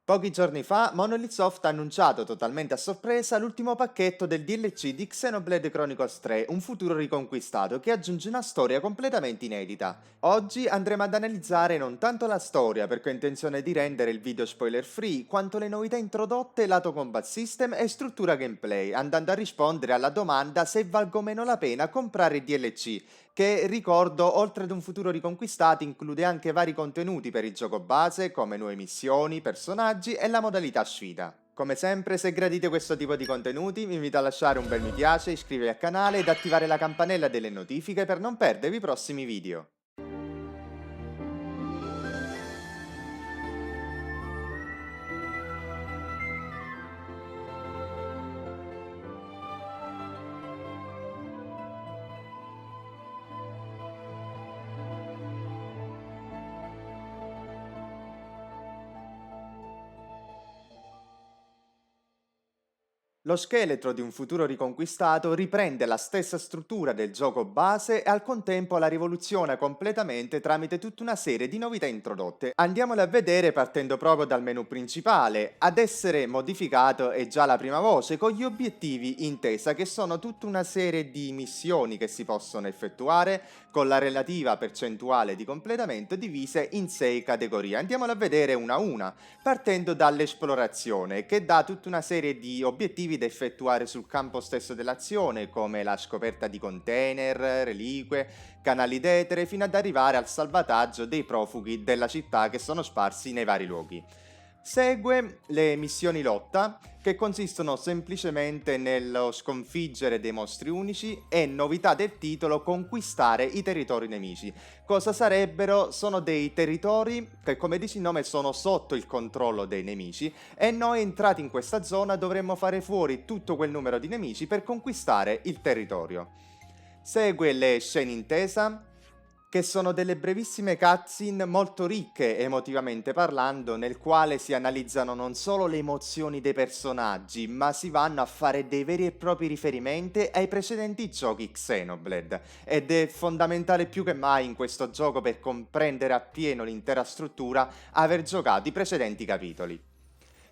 Pochi giorni fa, Monolith Soft ha annunciato totalmente a sorpresa l'ultimo pacchetto del DLC di Xenoblade Chronicles 3, un futuro riconquistato che aggiunge una storia completamente inedita. Oggi andremo ad analizzare non tanto la storia, perché ho intenzione di rendere il video spoiler free, quanto le novità introdotte lato combat system e struttura gameplay, andando a rispondere alla domanda se valga o meno la pena comprare i DLC, che ricordo, oltre ad un futuro riconquistato, include anche vari contenuti per il gioco base, come nuove missioni, personaggi e la modalità sfida. Come sempre, se gradite questo tipo di contenuti, vi invito a lasciare un bel mi piace, iscrivervi al canale ed attivare la campanella delle notifiche per non perdervi i prossimi video. Lo scheletro di un futuro riconquistato riprende la stessa struttura del gioco base e al contempo la rivoluziona completamente tramite tutta una serie di novità introdotte. Andiamole a vedere partendo proprio dal menu principale. Ad essere modificato è già la prima voce con gli obiettivi intesa, che sono tutta una serie di missioni che si possono effettuare con la relativa percentuale di completamento divise in 6 categorie. Andiamole a vedere una a una, partendo dall'esplorazione, che dà tutta una serie di obiettivi da effettuare sul campo stesso dell'azione, come la scoperta di container, reliquie, canali d'etere, fino ad arrivare al salvataggio dei profughi della città che sono sparsi nei vari luoghi. Segue le missioni lotta, che consistono semplicemente nello sconfiggere dei mostri unici e, novità del titolo, conquistare i territori nemici. Cosa sarebbero? Sono dei territori che, come dice il nome, sono sotto il controllo dei nemici e noi, entrati in questa zona, dovremmo fare fuori tutto quel numero di nemici per conquistare il territorio. Segue le scene intesa, che sono delle brevissime cutscene molto ricche emotivamente parlando, nel quale si analizzano non solo le emozioni dei personaggi, ma si vanno a fare dei veri e propri riferimenti ai precedenti giochi Xenoblade, ed è fondamentale più che mai in questo gioco, per comprendere appieno l'intera struttura, aver giocato i precedenti capitoli.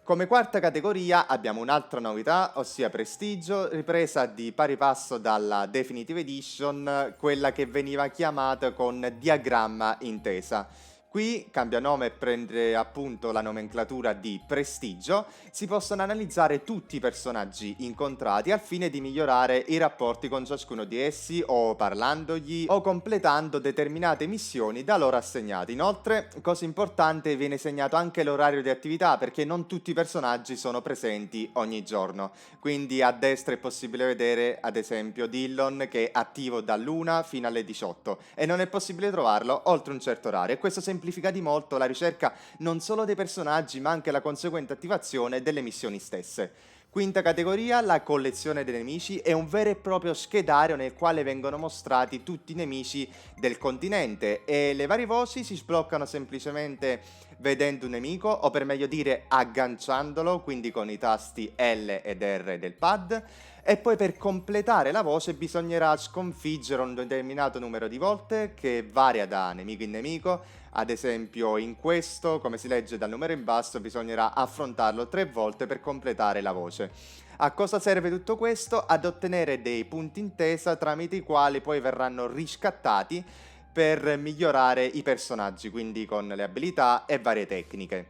Come quarta categoria abbiamo un'altra novità, ossia Prestigio, ripresa di pari passo dalla Definitive Edition, quella che veniva chiamata con Diagramma Intesa. Qui cambia nome e prende appunto la nomenclatura di Prestigio. Si possono analizzare tutti i personaggi incontrati al fine di migliorare i rapporti con ciascuno di essi, o parlandogli o completando determinate missioni da loro assegnate. Inoltre, cosa importante, viene segnato anche l'orario di attività, perché non tutti i personaggi sono presenti ogni giorno. Quindi a destra è possibile vedere ad esempio Dillon, che è attivo dall'1 fino alle 18 e non è possibile trovarlo oltre un certo orario, e questo semplifica di molto la ricerca non solo dei personaggi ma anche la conseguente attivazione delle missioni stesse. Quinta categoria, la collezione dei nemici, è un vero e proprio schedario nel quale vengono mostrati tutti i nemici del continente, e le varie voci si sbloccano semplicemente vedendo un nemico, o per meglio dire agganciandolo, quindi con i tasti L ed R del pad, e poi per completare la voce bisognerà sconfiggere un determinato numero di volte, che varia da nemico in nemico. Ad esempio in questo, come si legge dal numero in basso, bisognerà affrontarlo 3 volte per completare la voce. A cosa serve tutto questo? Ad ottenere dei punti intesa tramite i quali poi verranno riscattati per migliorare i personaggi, quindi con le abilità e varie tecniche.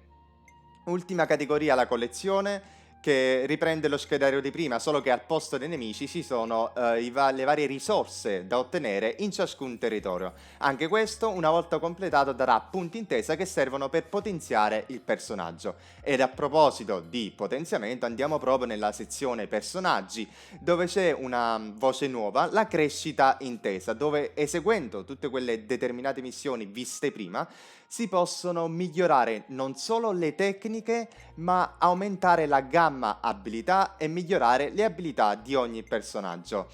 Ultima categoria, la collezione, che riprende lo schedario di prima, solo che al posto dei nemici ci sono le varie risorse da ottenere in ciascun territorio. Anche questo, una volta completato, darà punti intesa che servono per potenziare il personaggio. Ed a proposito di potenziamento, andiamo proprio nella sezione personaggi, dove c'è una voce nuova, la crescita intesa, dove, eseguendo tutte quelle determinate missioni viste prima, si possono migliorare non solo le tecniche, ma aumentare la gamma abilità e migliorare le abilità di ogni personaggio.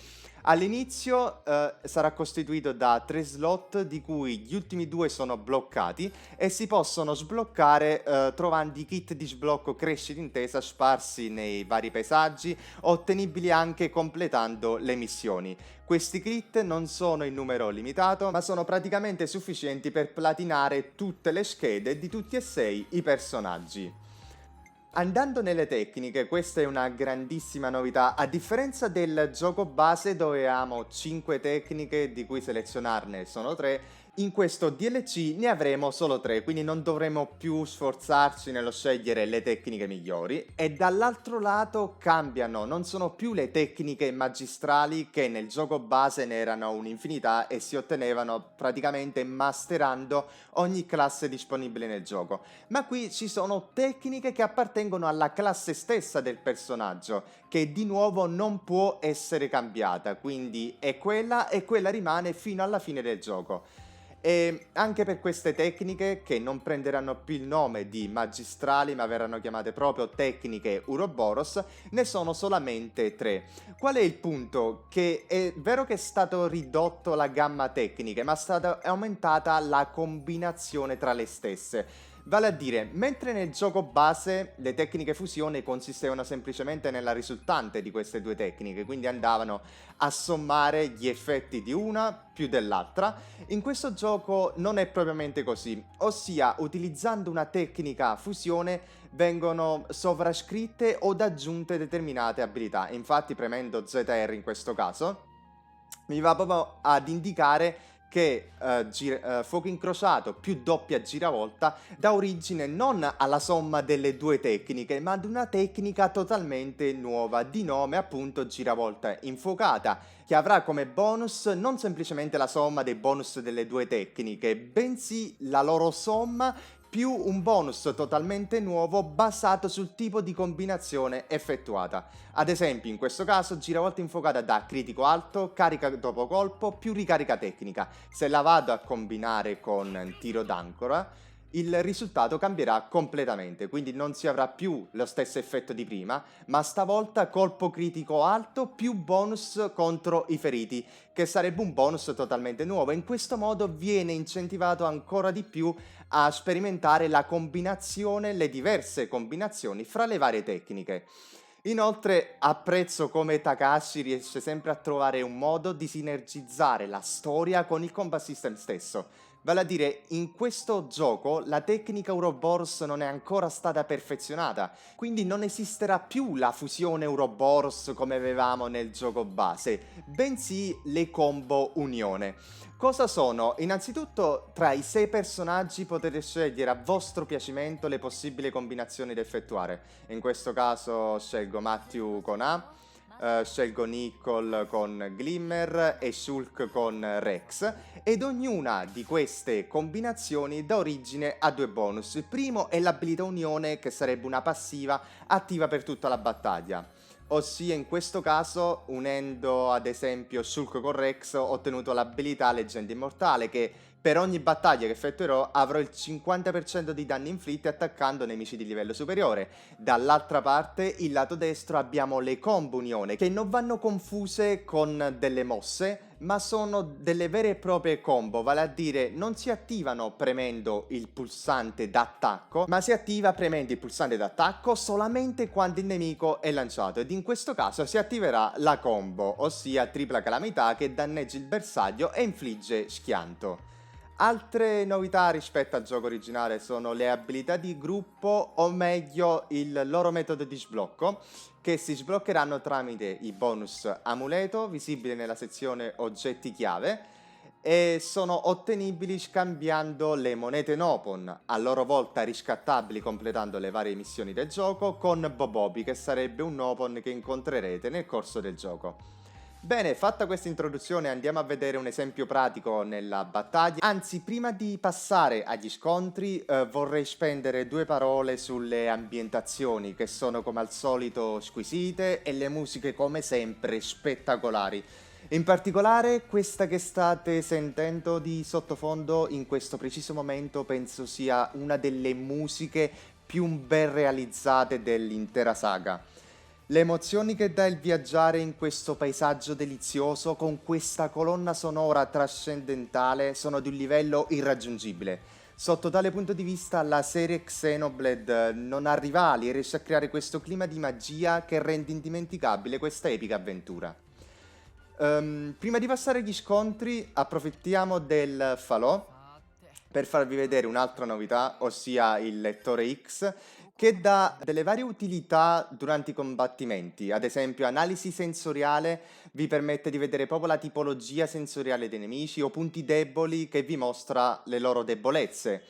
All'inizio sarà costituito da 3 slot, di cui gli ultimi 2 sono bloccati e si possono sbloccare trovando i kit di sblocco crescita intesa sparsi nei vari paesaggi, ottenibili anche completando le missioni. Questi kit non sono in numero limitato, ma sono praticamente sufficienti per platinare tutte le schede di tutti e 6 i personaggi. Andando nelle tecniche, questa è una grandissima novità. A differenza del gioco base dove avevamo 5 tecniche di cui selezionarne sono 3, in questo DLC ne avremo solo 3, quindi non dovremo più sforzarci nello scegliere le tecniche migliori. E dall'altro lato cambiano, non sono più le tecniche magistrali che nel gioco base ne erano un'infinità e si ottenevano praticamente masterando ogni classe disponibile nel gioco, ma qui ci sono tecniche che appartengono alla classe stessa del personaggio, che di nuovo non può essere cambiata, quindi è quella e quella rimane fino alla fine del gioco. E anche per queste tecniche, che non prenderanno più il nome di magistrali, ma verranno chiamate proprio tecniche Uroboros, ne sono solamente 3. Qual è il punto? Che è vero che è stato ridotto la gamma tecniche, ma è stata aumentata la combinazione tra le stesse. Vale a dire, mentre nel gioco base le tecniche fusione consistevano semplicemente nella risultante di queste due tecniche, quindi andavano a sommare gli effetti di una più dell'altra, in questo gioco non è propriamente così, ossia utilizzando una tecnica fusione vengono sovrascritte o aggiunte determinate abilità. Infatti premendo ZR in questo caso mi va proprio ad indicare che fuoco incrociato più doppia giravolta dà origine non alla somma delle due tecniche, ma ad una tecnica totalmente nuova, di nome appunto giravolta infuocata, che avrà come bonus non semplicemente la somma dei bonus delle due tecniche, bensì la loro somma più un bonus totalmente nuovo basato sul tipo di combinazione effettuata. Ad esempio, in questo caso, giravolta infuocata da critico alto, carica dopo colpo, più ricarica tecnica. Se la vado a combinare con tiro d'ancora, il risultato cambierà completamente, quindi non si avrà più lo stesso effetto di prima, ma stavolta colpo critico alto più bonus contro i feriti, che sarebbe un bonus totalmente nuovo. In questo modo viene incentivato ancora di più a sperimentare la combinazione, le diverse combinazioni fra le varie tecniche. Inoltre apprezzo come Takashi riesce sempre a trovare un modo di sinergizzare la storia con il combat system stesso. Vale a dire, in questo gioco la tecnica Ouroboros non è ancora stata perfezionata, quindi non esisterà più la fusione Ouroboros come avevamo nel gioco base, bensì le combo unione. Cosa sono? Innanzitutto, tra i 6 personaggi potete scegliere a vostro piacimento le possibili combinazioni da effettuare. In questo caso scelgo Matthew con A, scelgo Nicole con Glimmer e Shulk con Rex, ed ognuna di queste combinazioni dà origine a due bonus. Il primo è l'abilità Unione, che sarebbe una passiva attiva per tutta la battaglia. Ossia, in questo caso, unendo ad esempio Shulk con Rex, ho ottenuto l'abilità Leggenda Immortale, che per ogni battaglia che effettuerò avrò il 50% di danni inflitti attaccando nemici di livello superiore. Dall'altra parte, il lato destro, abbiamo le combo unione, che non vanno confuse con delle mosse, ma sono delle vere e proprie combo, vale a dire non si attivano premendo il pulsante d'attacco, ma si attiva premendo il pulsante d'attacco solamente quando il nemico è lanciato, ed in questo caso si attiverà la combo, ossia tripla calamità, che danneggia il bersaglio e infligge schianto. Altre novità rispetto al gioco originale sono le abilità di gruppo, o meglio il loro metodo di sblocco, che si sbloccheranno tramite i bonus amuleto, visibili nella sezione oggetti chiave, e sono ottenibili scambiando le monete Nopon, a loro volta riscattabili completando le varie missioni del gioco, con Bobobi, che sarebbe un Nopon che incontrerete nel corso del gioco. Bene, fatta questa introduzione andiamo a vedere un esempio pratico nella battaglia. Anzi, prima di passare agli scontri vorrei spendere due parole sulle ambientazioni, che sono come al solito squisite, e le musiche come sempre spettacolari. In particolare questa che state sentendo di sottofondo in questo preciso momento penso sia una delle musiche più ben realizzate dell'intera saga. Le emozioni che dà il viaggiare in questo paesaggio delizioso con questa colonna sonora trascendentale sono di un livello irraggiungibile. Sotto tale punto di vista la serie Xenoblade non ha rivali e riesce a creare questo clima di magia che rende indimenticabile questa epica avventura. Prima di passare agli scontri approfittiamo del falò per farvi vedere un'altra novità, ossia il lettore X, che dà delle varie utilità durante i combattimenti, ad esempio analisi sensoriale vi permette di vedere proprio la tipologia sensoriale dei nemici o punti deboli che vi mostra le loro debolezze.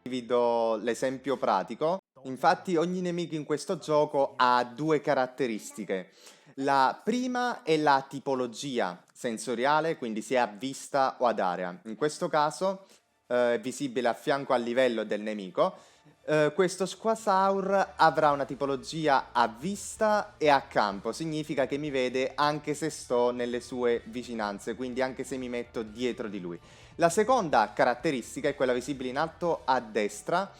Vi do l'esempio pratico. Infatti ogni nemico in questo gioco ha due caratteristiche. La prima è la tipologia sensoriale, quindi sia a vista o ad area. In questo caso è visibile a fianco al livello del nemico. Questo Squasaur avrà una tipologia a vista e a campo, significa che mi vede anche se sto nelle sue vicinanze, quindi anche se mi metto dietro di lui. La seconda caratteristica è quella visibile in alto a destra,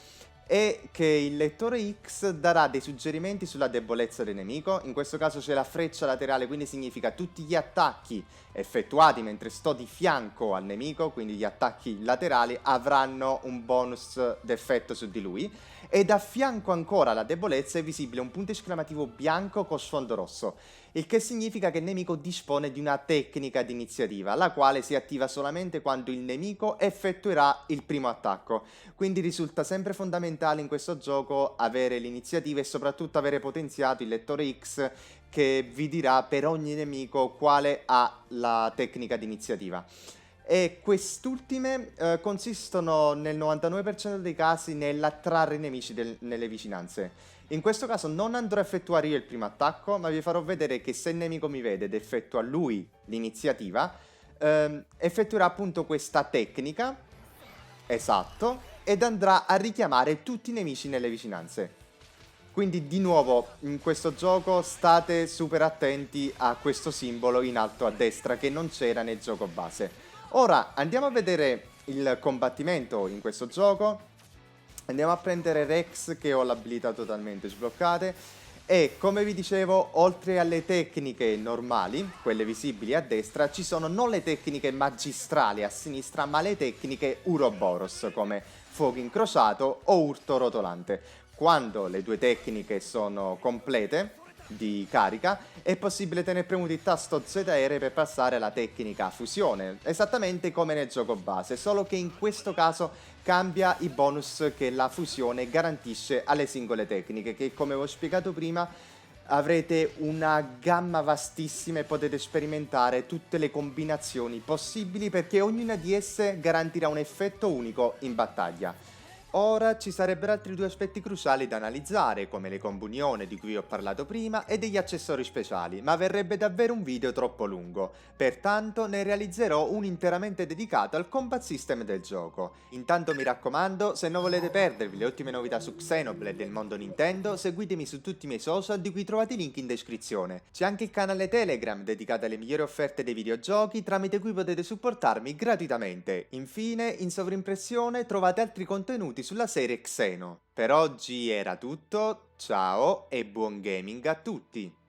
è che il lettore X darà dei suggerimenti sulla debolezza del nemico. In questo caso c'è la freccia laterale, quindi significa tutti gli attacchi effettuati mentre sto di fianco al nemico, quindi gli attacchi laterali avranno un bonus d'effetto su di lui. Ed a fianco ancora alla debolezza è visibile un punto esclamativo bianco con sfondo rosso, il che significa che il nemico dispone di una tecnica di iniziativa, la quale si attiva solamente quando il nemico effettuerà il primo attacco. Quindi risulta sempre fondamentale in questo gioco avere l'iniziativa e soprattutto avere potenziato il lettore X che vi dirà per ogni nemico quale ha la tecnica di iniziativa. E quest'ultime consistono nel 99% dei casi nell'attrarre i nemici nelle vicinanze. In questo caso non andrò a effettuare io il primo attacco, ma vi farò vedere che se il nemico mi vede ed effettua lui l'iniziativa, effettuerà appunto questa tecnica, esatto, ed andrà a richiamare tutti i nemici nelle vicinanze. Quindi di nuovo in questo gioco state super attenti a questo simbolo in alto a destra che non c'era nel gioco base. Ora andiamo a vedere il combattimento in questo gioco. Andiamo a prendere Rex che ho l'abilità totalmente sbloccate e come vi dicevo, oltre alle tecniche normali, quelle visibili a destra, ci sono non le tecniche magistrali a sinistra, ma le tecniche Uroboros come fuoco incrociato o urto rotolante. Quando le due tecniche sono complete di carica è possibile tenere premuto il tasto ZR per passare alla tecnica fusione, esattamente come nel gioco base, solo che in questo caso cambia i bonus che la fusione garantisce alle singole tecniche, che come vi ho spiegato prima avrete una gamma vastissima e potete sperimentare tutte le combinazioni possibili perché ognuna di esse garantirà un effetto unico in battaglia. Ora ci sarebbero altri due aspetti cruciali da analizzare, come le comunioni di cui ho parlato prima e degli accessori speciali, ma verrebbe davvero un video troppo lungo, pertanto ne realizzerò uno interamente dedicato al combat system del gioco. Intanto mi raccomando, se non volete perdervi le ultime novità su Xenoblade del mondo Nintendo, seguitemi su tutti i miei social di cui trovate i link in descrizione. C'è anche il canale Telegram dedicato alle migliori offerte dei videogiochi, tramite cui potete supportarmi gratuitamente. Infine, in sovrimpressione trovate altri contenuti sulla serie Xeno. Per oggi era tutto, ciao e buon gaming a tutti!